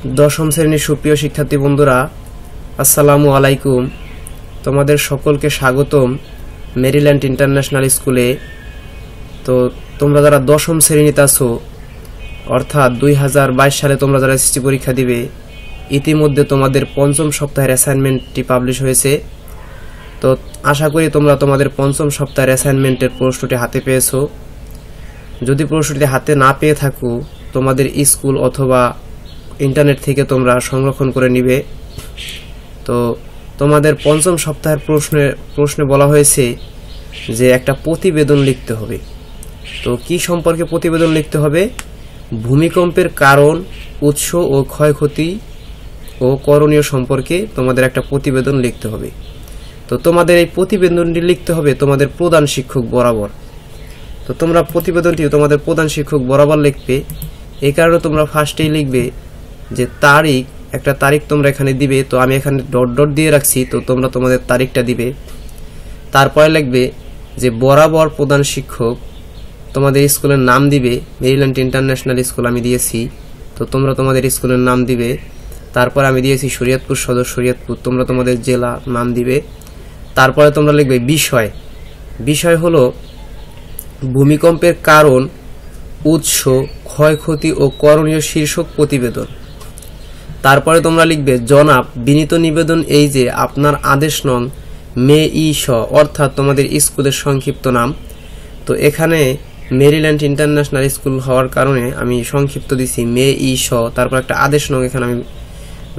দশম শ্রেণীর সুপ্রিয় শিক্ষার্থী বন্ধুরা, আসসালামু আলাইকুম। তোমাদের সকলকে স্বাগতম মেরিল্যান্ড ইন্টারন্যাশনাল স্কুলে। তো তোমরা যারা দশম শ্রেণীতে আছো, অর্থাৎ 2022 সালে তোমরা যারা এসএসসি পরীক্ষা দিবে, ইতিমধ্যে তোমাদের পঞ্চম সপ্তাহের অ্যাসাইনমেন্টটি পাবলিশ হয়েছে। তো আশা করি তোমরা তোমাদের পঞ্চম সপ্তাহের অ্যাসাইনমেন্টের প্রশ্নটি হাতে পেয়েছো। যদি প্রশ্নটি হাতে না পেয়ে থাকো, তোমাদের স্কুল অথবা ইন্টারনেট থেকে তোমরা সংরক্ষণ করে নিবে। তো তোমাদের পঞ্চম সপ্তাহের প্রশ্নে বলা হয়েছে যে একটা প্রতিবেদন লিখতে হবে। তো কি সম্পর্কে প্রতিবেদন লিখতে হবে? ভূমিকম্পের কারণ, উৎস ও ক্ষয়ক্ষতি ও করণীয় সম্পর্কে তোমাদের একটা প্রতিবেদন লিখতে হবে। তো তোমাদের এই প্রতিবেদনটি লিখতে হবে তোমাদের প্রধান শিক্ষক বরাবর। তো তোমরা প্রতিবেদনটি তোমাদের প্রধান শিক্ষক বরাবর লিখবে। এই কারণে তোমরা ফার্স্টেই লিখবে যে তারিখ, একটা তারিখ তোমরা এখানে দিবে। তো আমি এখানে ডট ডট দিয়ে রাখছি, তো তোমরা তোমাদের তারিখটা দিবে। তারপরে লিখবে যে বরাবর প্রধান শিক্ষক, তোমাদের স্কুলের নাম দিবে। মেরিল্যান্ড ইন্টারন্যাশনাল স্কুল আমি দিয়েছি, তো তোমরা তোমাদের স্কুলের নাম দিবে। তারপর আমি দিয়েছি শরীয়তপুর সদর শরীয়তপুর, তোমরা তোমাদের জেলা নাম দিবে। তারপরে তোমরা লিখবে বিষয় হলো ভূমিকম্পের কারণ, উৎস, ক্ষয়ক্ষতি ও করণীয় শীর্ষক প্রতিবেদন। তারপরে তোমরা লিখবে জনাব, বিনীত নিবেদন এই যে আপনার আদেশ নং মে.ই.স, অর্থাৎ তোমাদের স্কুলের সংক্ষিপ্ত নাম। তো এখানে মেরিল্যান্ড ইন্টারন্যাশনাল স্কুল হওয়ার কারণে আমি সংক্ষিপ্ত দিছি মে.ই.স। তারপর একটা আদেশ নং এখানে আমি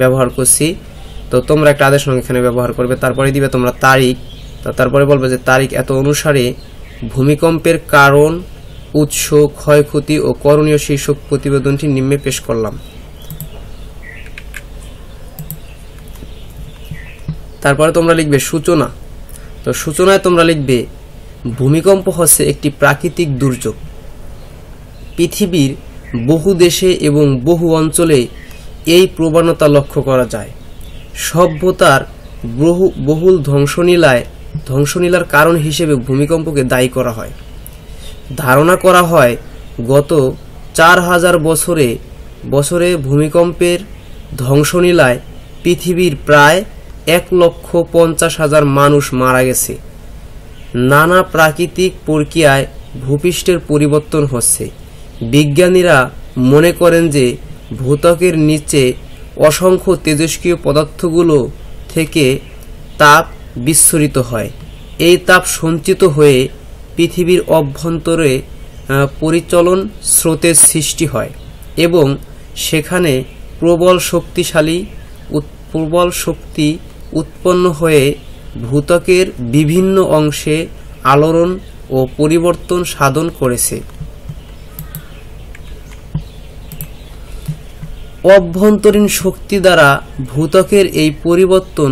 ব্যবহার করছি, তো তোমরা একটা আদেশ নং এখানে ব্যবহার করবে। তারপরে দিবে তোমরা তারিখ। তারপরে বলবে যে তারিখ এত অনুসারে ভূমিকম্পের কারণ, উৎস, ক্ষয়ক্ষতি ও করণীয় শীর্ষক প্রতিবেদনটি নিম্নে পেশ করলাম। তারপরে তোমরা লিখবে সূচনা। তো সূচনায় তোমরা লিখবে ভূমিকম্প হচ্ছে একটি প্রাকৃতিক দুর্যোগ। পৃথিবীর বহু দেশে এবং বহু অঞ্চলে এই প্রবণতা লক্ষ্য করা যায়। সভ্যতার বহুল ধ্বংসলীলার কারণ হিসেবে ভূমিকম্পকে দায়ী করা হয়। ধারণা করা হয় গত 4000 বছরে ভূমিকম্পের ধ্বংসলীলায় পৃথিবীর প্রায় 1,50,000 মানুষ মারা গেছে। নানা প্রাকৃতিক প্রক্রিয়ায় ভূপৃষ্ঠের পরিবর্তন হচ্ছে। বিজ্ঞানীরা মনে করেন যে ভূত্বকের নিচে অসংখ্য তেজস্ক্রিয় পদার্থগুলো থেকে তাপ বিচ্ছুরিত হয়। এই তাপ সঞ্চিত হয়ে পৃথিবীর অভ্যন্তরে পরিচলন স্রোতের সৃষ্টি হয় এবং সেখানে প্রবল শক্তি উৎপন্ন হয়ে ভূত্বকের বিভিন্ন অংশে আলোড়ন ও পরিবর্তন সাধন করেছে। অভ্যন্তরীণ শক্তি দ্বারা ভূত্বকের এই পরিবর্তন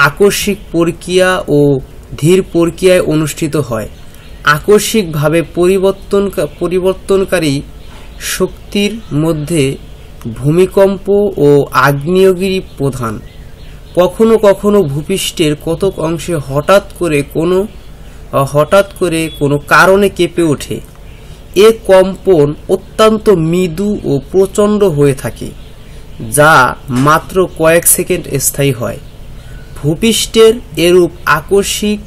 আকস্মিক প্রক্রিয়া ও ধীর প্রক্রিয়ায় অনুষ্ঠিত হয়। আকস্মিকভাবে পরিবর্তনকারী শক্তির মধ্যে ভূমিকম্প ও আগ্নেয়গিরি প্রধান। কখনো কখনো ভূপৃষ্ঠের কতক অংশে হঠাৎ করে কোনো কারণে কেঁপে ওঠে। এ কম্পন অত্যন্ত মৃদু ও প্রচণ্ড হয়ে থাকে, যা মাত্র কয়েক সেকেন্ড স্থায়ী হয়। ভূপৃষ্ঠের এরূপ আকস্মিক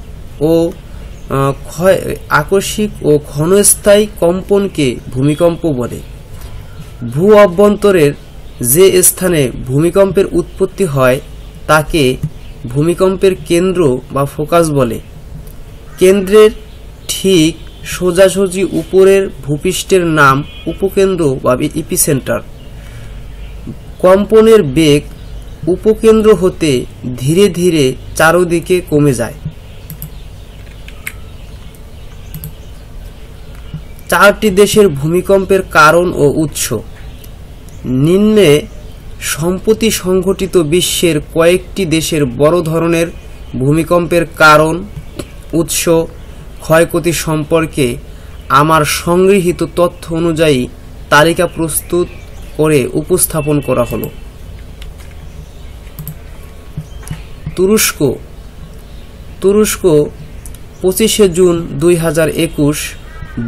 ও ক্ষণস্থায়ী কম্পনকে ভূমিকম্প বলে। ভূ অভ্যন্তরের যে স্থানে ভূমিকম্পের উৎপত্তি হয় তাকে ভূমিকম্পের কেন্দ্র বা ফোকাস বলে। কেন্দ্রের ঠিক সোজাসুজি উপরের ভূপৃষ্ঠের নাম উপকেন্দ্র বা ইপিসেন্টার। কম্পনের বেগ উপকেন্দ্র হতে ধীরে ধীরে চারদিকে কমে যায়। 4টি দেশের ভূমিকম্পের কারণ ও উৎস নিম্নে সম্প্রতি সংঘটিত বিশ্বের কয়েকটি দেশের বড় ধরনের ভূমিকম্পের কারণ, উৎস, ক্ষয়ক্ষতি সম্পর্কে আমার সংগৃহীত তথ্য অনুযায়ী তালিকা প্রস্তুত করে উপস্থাপন করা হলো। তুরস্ক 25 জুন 2021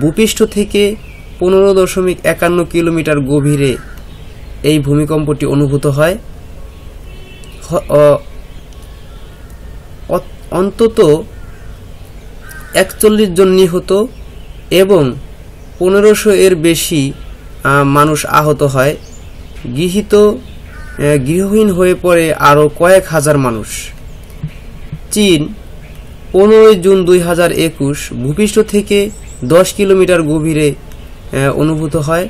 ভূপৃষ্ঠ থেকে 15.51 কিলোমিটার গভীরে এই ভূমিকম্পটি অনুভূত হয়। অন্তত 41 জন নিহত এবং 1500 এর বেশি মানুষ আহত হয়। গৃহহীন হয়ে পড়ে আরও কয়েক হাজার মানুষ। চীন 15 জুন 2021 ভূপৃষ্ঠ থেকে 10 কিলোমিটার গভীরে অনুভূত হয়।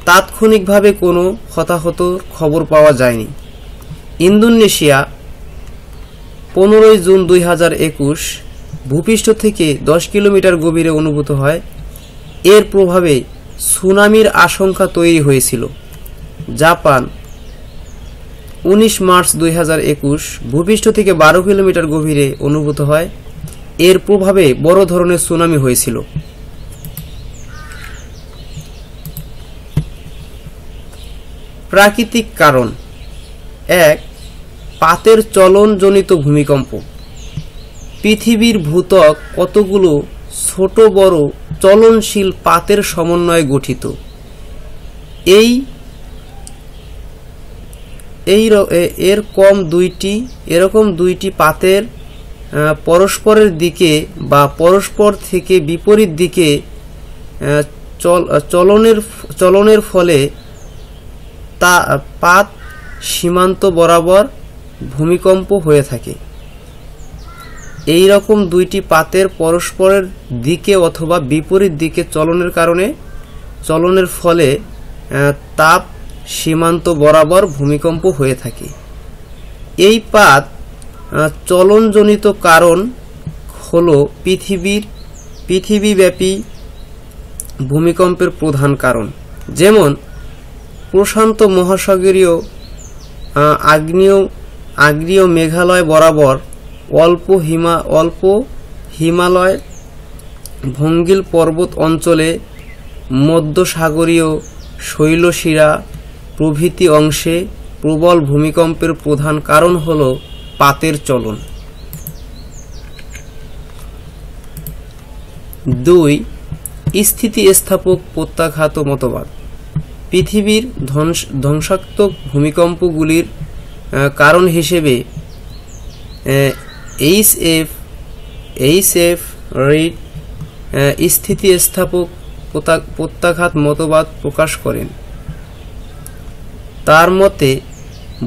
তাৎক্ষণিকভাবে কোনো হতাহতর খবর পাওয়া যায়নি। ইন্দোনেশিয়া 15 জুন 2021 ভূপৃষ্ঠ থেকে 10 কিলোমিটার গভীরে অনুভূত হয়। এর প্রভাবে সুনামির আশঙ্কা তৈরি হয়েছিল। জাপান 19 মার্চ 2021 ভূপৃষ্ঠ থেকে 12 কিলোমিটার গভীরে অনুভূত হয়। এর প্রভাবে বড় ধরনের সুনামি হয়েছিল। প্রাকৃতিক কারণ: 1. পাতের চলনজনিত ভূমিকম্প। পৃথিবীর ভূত্বক কতগুলো ছোট বড় চলনশীল পাতের সমন্বয়ে গঠিত। এরকম দুইটি পাতের পরস্পরের দিকে বা পরস্পর থেকে বিপরীত দিকে চলনের ফলে পাত সীমান্ত বরাবর ভূমিকম্প হয়ে থাকে। এই রকম দুইটি পাতের পরস্পরের দিকে অথবা বিপরীত দিকে চলনের ফলে তাপ সীমান্ত বরাবর ভূমিকম্প হয়ে থাকে। এই পাত চলনজনিত কারণ হলো পৃথিবীব্যাপী ভূমিকম্পের প্রধান কারণ, যেমন প্রশান্ত মহাসাগরীয় আগ্নেয় মেঘালয় বরাবর অল্প হিমালয় ভঙ্গিল পর্বত অঞ্চলে মধ্যসাগরীয় শৈলশিরা প্রভৃতি অংশে প্রবল ভূমিকম্পের প্রধান কারণ হল পাতের চলন। 2. স্থিতিস্থাপক প্রত্যাঘাত মতবাদ। পৃথিবীর ধ্বংসাত্মক ভূমিকম্পগুলির কারণ হিসেবে এইচ.এফ. রিড স্থিতিস্থাপক প্রত্যাঘাত মতবাদ প্রকাশ করেন। তার মতে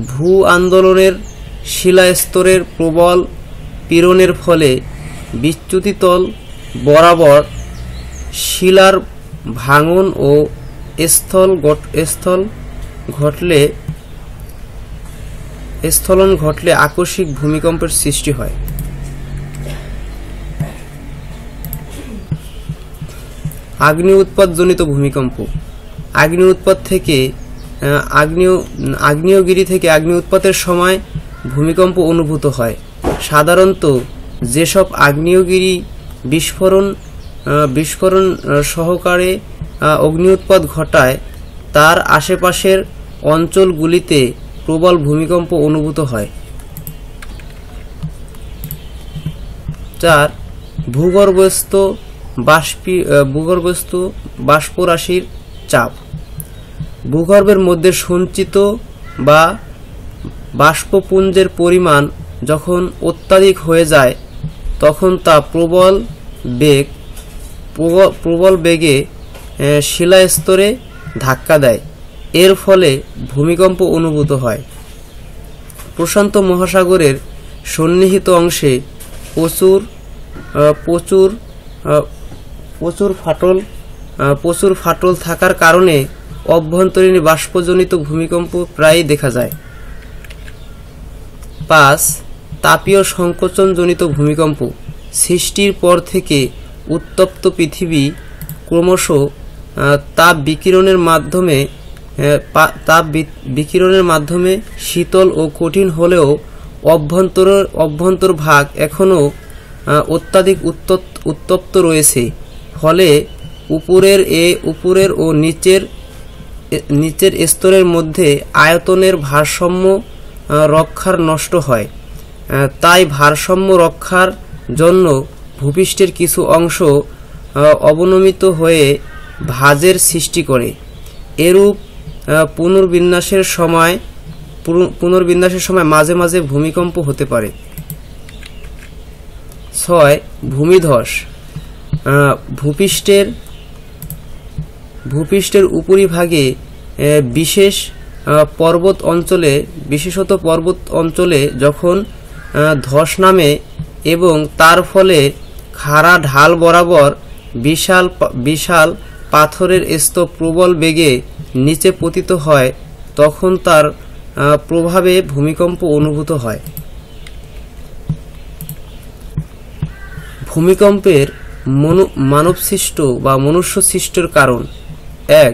ভূ আন্দোলনের শিলাস্তরের প্রবল পীড়নের ফলে বিচ্যুতিতল বরাবর শিলার ভাঙন ও স্থলন ঘটলে আকস্মিক ভূমিকম্পের সৃষ্টি হয়। আগ্নেয় উৎপাতজনিত ভূমিকম্প। আগ্নেয়গিরি থেকে আগ্নেয় উৎপাতের সময় ভূমিকম্প অনুভূত হয়। সাধারণত যেসব আগ্নেয়গিরি বিস্ফোরণ সহকারে অগ্নি উৎপাত ঘটায় তার আশেপাশের অঞ্চলগুলিতে প্রবল ভূমিকম্প অনুভূত হয়। 4. ভূগর্ভস্থ বাষ্পরাশির চাপ। ভূগর্ভের মধ্যে সঞ্চিত বা বাষ্পপুঞ্জের পরিমাণ যখন অত্যাধিক হয়ে যায় তখন তা প্রবল বেগে শিলাস্তরে ধাক্কা দেয়। এর ফলে ভূমিকম্প অনুভূত হয়। প্রশান্ত মহাসাগরের সন্নিহিত অংশে প্রচুর ফাটল থাকার কারণে অভ্যন্তরীণ বাষ্পজনিত ভূমিকম্প প্রায়ই দেখা যায়। 5. তাপীয় সংকোচনজনিত ভূমিকম্প। সৃষ্টির পর থেকে উত্তপ্ত পৃথিবী ক্রমশ তাপ বিকিরণের মাধ্যমে শীতল ও কঠিন হলেও অভ্যন্তরভাগ এখনও অত্যাধিক উত্তপ্ত রয়েছে। ফলে উপরের ও নিচের স্তরের মধ্যে আয়তনের ভারসাম্য রক্ষার নষ্ট হয়। তাই ভারসাম্য রক্ষার জন্য ভূপৃষ্ঠের কিছু অংশ অবনমিত হয়ে ভাঁজের সৃষ্টি করে। পুনর্বিন্যাসের সময় মাঝে মাঝে ভূমিকম্প হতে পারে। 6 ভূমিধস, ভূপৃষ্ঠের উপরিভাগে বিশেষত পর্বত অঞ্চলে যখন ধস নামে এবং তার ফলে খাড়া ঢাল বরাবর বিশাল পাথরের স্তূপ প্রবল বেগে নিচে পতিত হয়, তখন তার প্রভাবে ভূমিকম্প অনুভূত হয়। ভূমিকম্পের মানবসৃষ্ট বা মনুষ্যসৃষ্টের কারণ: 1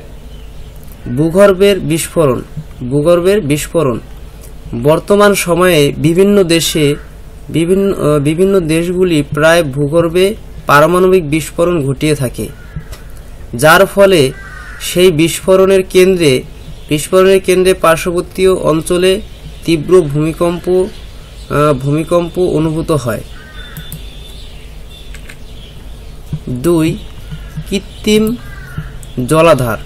ভূগর্ভের বিস্ফোরণ। বর্তমান সময়ে বিভিন্ন দেশগুলি প্রায় ভূগর্ভে পারমাণবিক বিস্ফোরণ ঘটিয়ে থাকে, যার ফলে সেই বিস্ফোরণের কেন্দ্রে পার্শ্ববর্তী অঞ্চলে তীব্র ভূমিকম্প অনুভূত হয়। 2 কৃত্রিম জলাধার।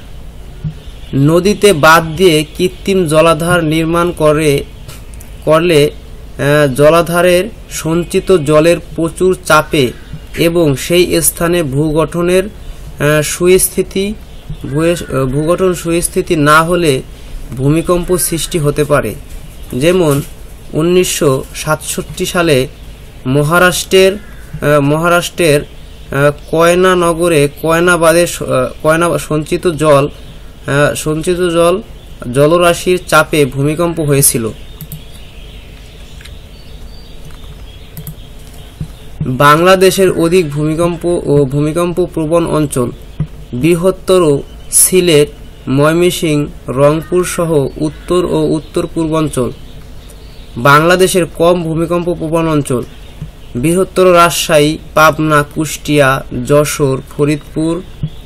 নদীতে বাঁধ দিয়ে কৃত্রিম জলাধার নির্মাণ করলে জলাধারের সঞ্চিত জলের প্রচুর চাপে এবং সেই স্থানে ভূগঠন সুস্থিতি না হলে ভূমিকম্প সৃষ্টি হতে পারে। যেমন 1967 সালে মহারাষ্ট্রের কয়না নগরে কয়না বাঁধে সঞ্চিত জলরাশির চাপে ভূমিকম্প হয়েছিল। বাংলাদেশের অধিক ভূমিকম্প প্রবণ অঞ্চল: বৃহত্তর সিলেট, ময়মনসিংহ, রংপুর সহ উত্তর ও উত্তর পূর্বাঞ্চল। বাংলাদেশের কম ভূমিকম্প প্রবণ অঞ্চল: বৃহত্তর রাজশাহী, পাবনা, কুষ্টিয়া, যশোর, ফরিদপুর,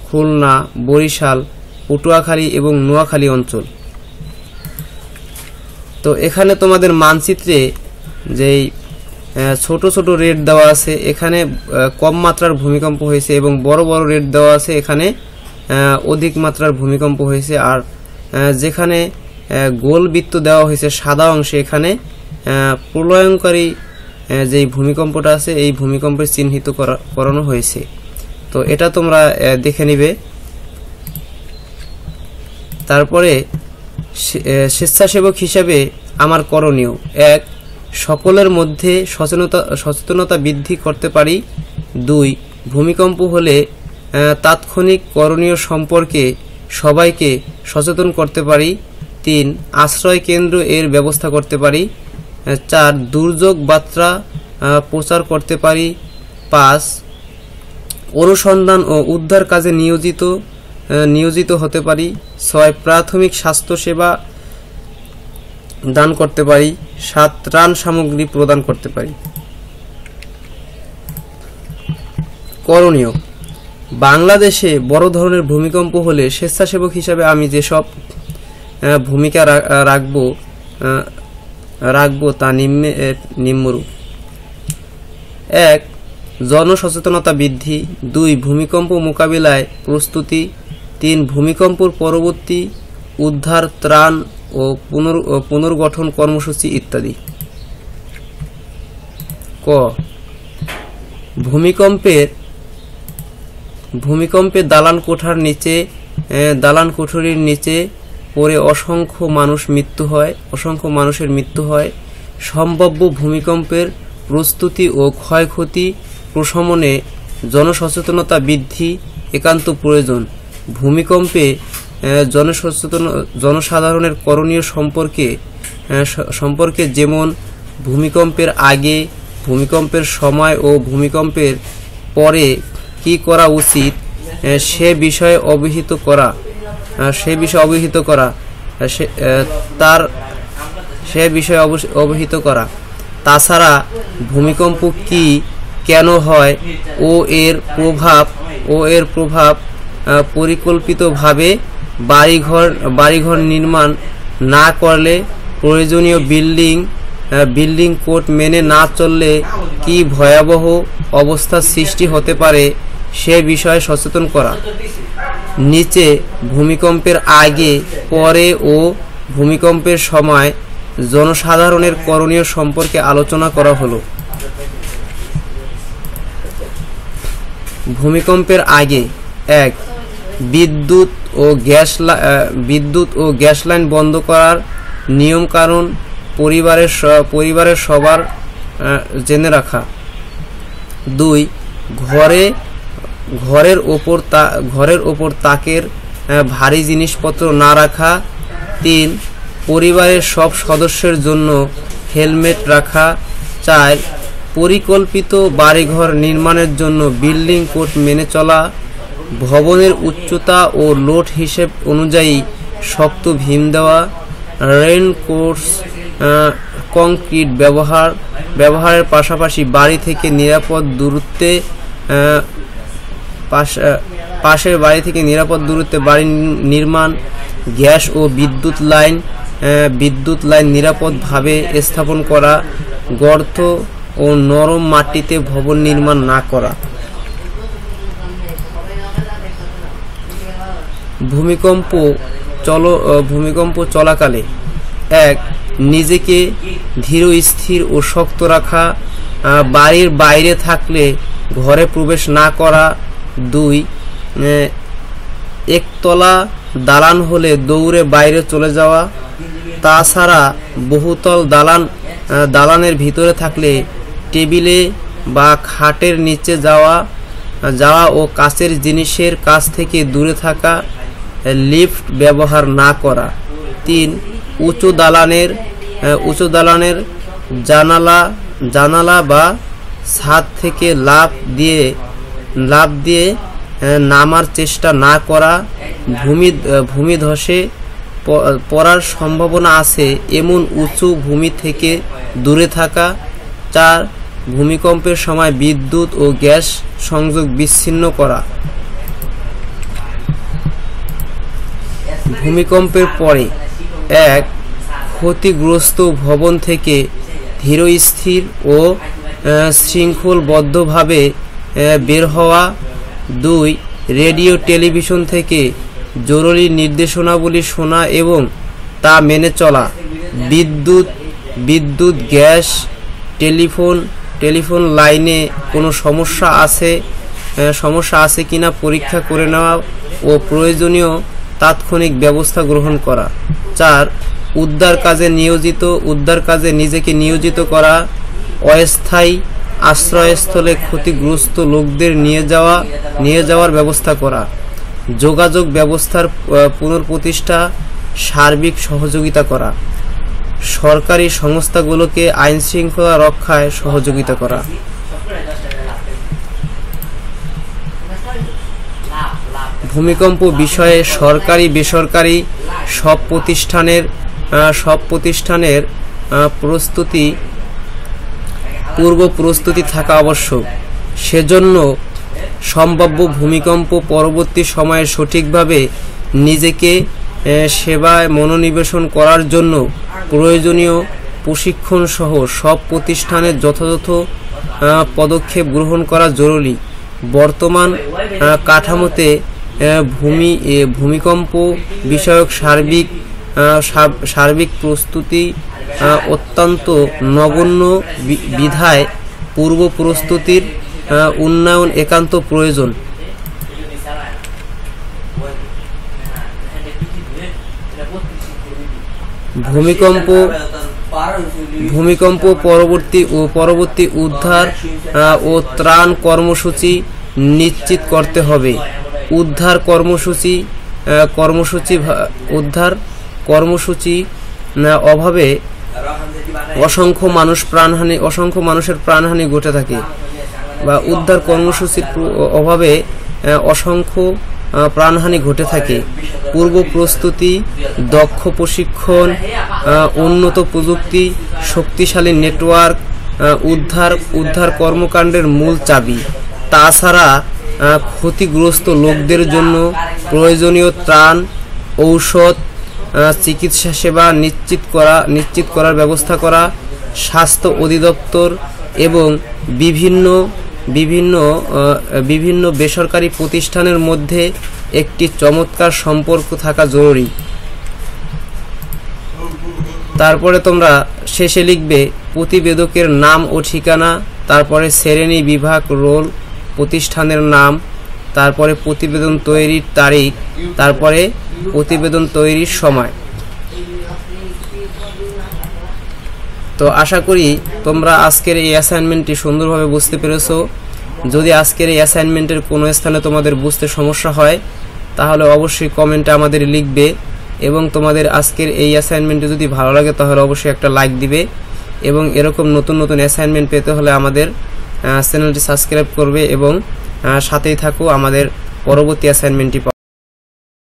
খুলনা, বরিশাল, পটুয়াখালী এবং নোয়াখালী অঞ্চল। তো এখানে তোমাদের মানচিত্রে যেই ছোট ছোট রেড দেওয়া আছে, এখানে কম মাত্রার ভূমিকম্প হয়েছে এবং বড় বড় রেড দেওয়া আছে, এখানে অধিক মাত্রার ভূমিকম্প হয়েছে। আর যেখানে গোল বৃত্ত দেওয়া হয়েছে সাদা অংশে, এখানে প্রলয়ঙ্কারী যেই ভূমিকম্পটা আছে এই ভূমিকম্পের চিহ্নিত করানো হয়েছে। তো এটা তোমরা দেখে নিবে। তারপরে স্বেচ্ছাসেবক হিসাবে আমার করণীয়: 1 সকলের মধ্যে সচেতনতা বৃদ্ধি করতে পারি। 2 ভূমিকম্প হলে তাৎক্ষণিক করণীয় সম্পর্কে সবাইকে সচেতন করতে পারি। 3 আশ্রয় কেন্দ্র এর ব্যবস্থা করতে পারি। 4 দুর্যোগ বার্তা প্রচার করতে পারি। 5 অনুসন্ধান ও উদ্ধার কাজে নিয়োজিত হতে পারি। 6 প্রাথমিক স্বাস্থ্য সেবা দান করতে পারি। 7 ত্রাণ সামগ্রী প্রদান করতে পারি। করণীয়: বাংলাদেশে বড় ধরনের ভূমিকম্প হলে স্বেচ্ছাসেবক হিসাবে আমি যেসব ভূমিকা রাখবো তা নিম্নরূপ: 1 জনসচেতনতা বৃদ্ধি। 2 ভূমিকম্প মোকাবিলায় প্রস্তুতি। 3 ভূমিকম্পর পরবর্তী উদ্ধার, ত্রাণ ও পুনর্গঠন কর্মসূচি ইত্যাদি। ক ভূমিকম্পে দালান কোঠরির নিচে পড়ে অসংখ্য মানুষের মৃত্যু হয়। সম্ভাব্য ভূমিকম্পের প্রস্তুতি ও ক্ষয়ক্ষতি প্রশমনে জনসচেতনতা বৃদ্ধি একান্ত প্রয়োজন। ভূমিকম্পে জনসাধারণের করণীয় সম্পর্কে যেমন ভূমিকম্পের আগে, ভূমিকম্পের সময় ও ভূমিকম্পের পরে কি করা উচিত সে বিষয়ে অবহিত করা। তাছাড়া ভূমিকম্প কি, কেন হয় ও এর প্রভাব পরিকল্পিতভাবে বাড়িঘর নির্মাণ না করলে, প্রয়োজনীয় বিল্ডিং কোড মেনে না চললে কি ভয়াবহ অবস্থার সৃষ্টি হতে পারে সে বিষয়ে সচেতন করা। নিচে ভূমিকম্পের আগে, পরে ও ভূমিকম্পের সময় জনসাধারণের করণীয় সম্পর্কে আলোচনা করা হলো। ভূমিকম্পের আগে 1. বিদ্যুৎ ও গ্যাস লাইন বন্ধ করার নিয়ম কানুন পরিবারের সবার জেনে রাখা। 2. ঘরের ওপর তাকের ভারী জিনিসপত্র না রাখা। 3. পরিবারের সব সদস্যের জন্য হেলমেট রাখা। 4. পরিকল্পিত বাড়িঘর নির্মাণের জন্য বিল্ডিং কোড মেনে চলা। ভবনের উচ্চতা ও লোড হিসেব অনুযায়ী শক্ত ভীম দেওয়া। রেইনকোটস কংক্রিট ব্যবহারের পাশাপাশি বাড়ি থেকে নিরাপদ দূরত্বে পাশের বাড়ি থেকে নিরাপদ দূরত্বে বাড়ি নির্মাণ। গ্যাস ও বিদ্যুৎ লাইন নিরাপদভাবে স্থাপন করা। গর্ত ও নরম মাটিতে ভবন নির্মাণ না করা। ভূমিকম্প চলাকালে 1. নিজেকে ধীর স্থির ও শক্ত রাখা। বাড়ির বাইরে থাকলে ঘরে প্রবেশ না করা। 2. একতলা দালান হলে দৌড়ে বাইরে চলে যাওয়া। তাছাড়া বহুতল দালানের ভিতরে থাকলে টেবিলে বা খাটের নিচে যাওয়া ও কাচের জিনিসের কাছ থেকে দূরে থাকা। লিফট ব্যবহার না করা। 3. উঁচু দালানের জানালা বা ছাদ থেকে লাফ দিয়ে নামার চেষ্টা না করা। ভূমিধসে পড়ার সম্ভাবনা আছে এমন উঁচু ভূমি থেকে দূরে থাকা। 4. ভূমিকম্পের সময় বিদ্যুৎ ও গ্যাস সংযোগ বিচ্ছিন্ন করা। ভূমিকম্পের পরে 1. ক্ষতিগ্রস্ত ভবন থেকে ধীরস্থির ও শৃঙ্খলবদ্ধভাবে বের হওয়া। 2. রেডিও টেলিভিশন থেকে জরুরি নির্দেশনাবলী শোনা এবং তা মেনে চলা। বিদ্যুৎ গ্যাস টেলিফোন লাইনে কোনো সমস্যা আছে কিনা পরীক্ষা করে নেওয়া ও প্রয়োজনীয় তাৎক্ষণিক ব্যবস্থা গ্রহণ করা। 4. উদ্ধার কাজে নিজেকে নিয়োজিত করা। অস্থায়ী আশ্রয়স্থলে ক্ষতিগ্রস্ত লোকদের নিয়ে যাওয়ার ব্যবস্থা করা। যোগাযোগ ব্যবস্থার পুনঃপ্রতিষ্ঠা, সার্বিক সহযোগিতা করা। সরকারি সংস্থাগুলোকে আইন শৃঙ্খলা রক্ষায় সহযোগিতা করা। ভূমিকম্প বিষয়ে সরকারি বেসরকারি সব প্রতিষ্ঠানের পূর্ব প্রস্তুতি থাকা আবশ্যক। সেজন্য সম্ভাব্য ভূমিকম্প পরবর্তী সময়ে সঠিকভাবে নিজেকে সেবায় মনোনিবেশন করার জন্য প্রয়োজনীয় প্রশিক্ষণ সহ সব প্রতিষ্ঠানের যথাযথ পদক্ষেপ গ্রহণ করা জরুরি। বর্তমান কাঠামোতে ভূমিকম্প বিষয়ক সার্বিক প্রস্তুতি অত্যন্ত নগণ্য বিধায় পূর্ব প্রস্তুতির উন্নয়ন একান্ত প্রয়োজন। ভূমিকম্প পরবর্তী উদ্ধার ও ত্রাণ কর্মসূচি নিশ্চিত করতে হবে। উদ্ধার কর্মসূচি অভাবে অসংখ্য মানুষের প্রাণহানি ঘটে থাকে, বা উদ্ধার কর্মসূচির অভাবে অসংখ্য প্রাণহানি ঘটে থাকে। পূর্ব প্রস্তুতি, দক্ষ প্রশিক্ষণ, উন্নত প্রযুক্তি, শক্তিশালী নেটওয়ার্ক উদ্ধার কর্মকাণ্ডের মূল চাবি। তাছাড়া ক্ষতিগ্রস্ত লোকদের জন্য প্রয়োজনীয় ত্রাণ, ঔষধ, চিকিৎসা সেবা নিশ্চিত করার ব্যবস্থা করা। স্বাস্থ্য অধিদপ্তর এবং বিভিন্ন বেসরকারি প্রতিষ্ঠানের মধ্যে একটি চমৎকার সম্পর্ক থাকা জরুরি। তারপরে তোমরা শেষে লিখবে প্রতিবেদকের নাম ও ঠিকানা, তারপরে শ্রেণী, বিভাগ, রোল, প্রতিষ্ঠানের নাম, তারপরে প্রতিবেদন তৈরির তারিখ, তারপরে প্রতিবেদন তৈরির সময়। তো আশা করি তোমরা আজকের এই অ্যাসাইনমেন্টটি সুন্দরভাবে বুঝতে পেরেছো। যদি আজকের এই অ্যাসাইনমেন্টের কোনো স্থানে তোমাদের বুঝতে সমস্যা হয় তাহলে অবশ্যই কমেন্টে আমাদের লিখবে, এবং তোমাদের আজকের এই অ্যাসাইনমেন্টটি যদি ভালো লাগে তাহলে অবশ্যই একটা লাইক দিবে, এবং এরকম নতুন নতুন অ্যাসাইনমেন্ট পেতে হলে আমাদের চ্যানেলটি সাবস্ক্রাইব করবে এবং সাথেই থাকো আমাদের পরবর্তী অ্যাসাইনমেন্টটি